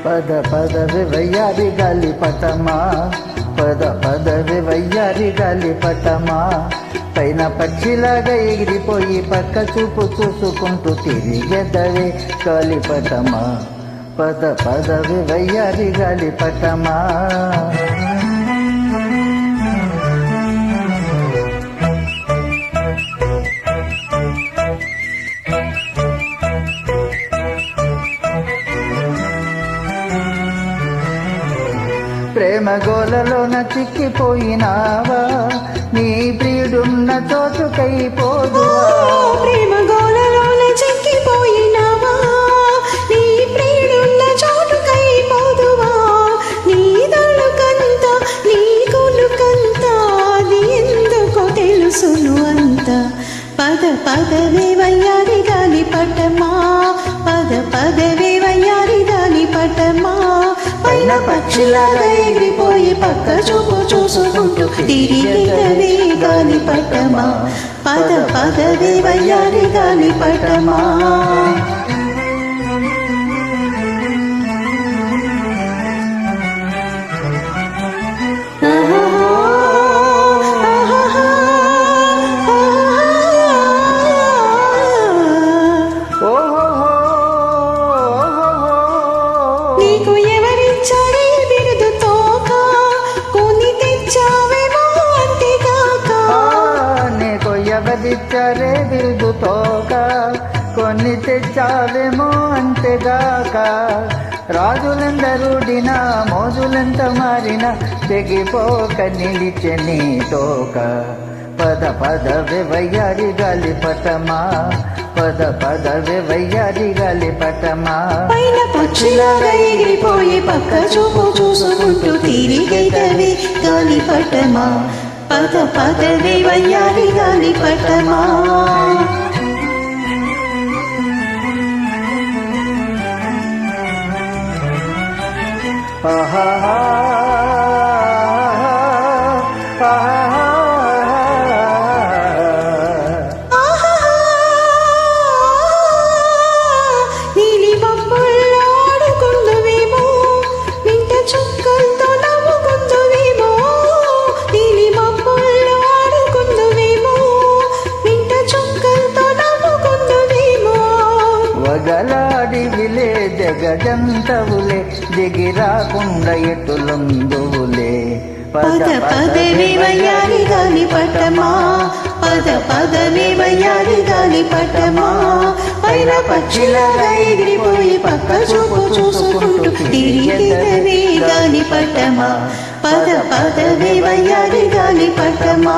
పద పదవి వయ్యారి గాలిపటమా, పద పదవి వయ్యారి గాలిపటమా, పైన పక్షిలాగా ఎగిరిపోయి పక్క చూపు చూసుకుంటూ తిరిగెదవే గాలిపటమా, పద పదవి వయ్యారి గాలిపటమా. ప్రేమ గోలలోన చిక్కిపోయినావా, నీ ప్రియుడున్న చోటుకై పోదువా. ప్రేమ గోలలోన చిక్కిపోయినావా, నీ ప్రియుడున్న చోటుకై పోదువా. నీ దొల్లుకంత నీ కొలుకంత అది ఎందుకో తెలుసును అంత. పద పదవే వయ్యారి గాలిపటమా, పద పదవే వయ్యారి గాలిపటమా, పైన పక్షిలాగా ఎగిరిపోయి పక్క చూపు చూసుకుంటూ తిరిగెదవే గాలిపటమా, పద పదవే వయ్యారి గాలిపటమా. నీకు ఎవరిచ్చారే బిరుదు తోక, కొని తెచ్చావేమో అంతేగాక. నీకు ఎవరిచ్చారే బిరుదు తోక, కొన్ని తెచ్చావేమో అంతేగాక. రాజులందరూడినా మోజులంత మారినా తెగిపోక నిలిచె నీ తోక. పద పదవే వయ్యారి గాలిపటమా, పద పదవే వయ్యారి గాలిపటమా, పైన పక్షిలాగా ఎగిరిపోయి పక్క చూపు చూసుకుంటూ తిరిగెదవే గాలిపటమా, పద పదవే వయ్యారి గాలిపటమా. ఆహా నీలి మబ్బుల్లో ఆడుకుందువేమో, వింట చుక్కలతో నవ్వుకుందువేమో. నీలి మబ్బుల్లో ఆడుకుందువేమో, వింట చుక్కలతో నవ్వుకుందువేమో. వగలాడివిలే జగజంతవులే, దిగిరాకుండా ఎటులందువులే. పద పదవే వయ్యారి గాలిపటమా, పద పదవే వయ్యారి గాలిపటమా, పైన పక్షిలాగా ఎగిరిపోయి పక్క చూపు చూసుకుంటూ తిరిగెదవే గాలిపటమా, పద పదవే వయ్యారి గాలిపటమా.